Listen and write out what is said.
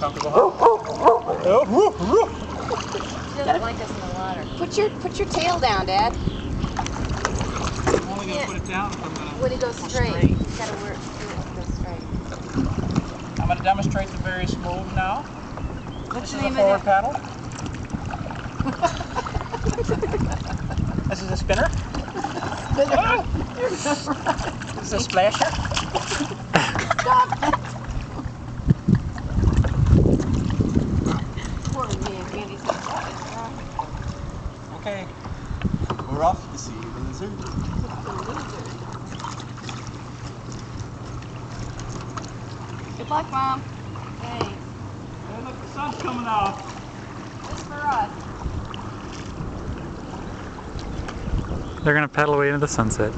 comfortable, huh? Oh, woo, woo. She doesn't like us in the water. Put your tail down, Dad. I'm only going to put it down if I'm going to When he goes straight. He's got to work through it. Go straight. I'm going to demonstrate the various moves now. What's This the is a name forward of paddle. This is a spinner. Oh. This is a splasher. Stop it. Poor man. Andy's got that. Okay, we're off to see the lizard. Good luck, Mom. Hey, Hey, look, the sun's coming out. just for us. They're gonna paddle away into the sunset.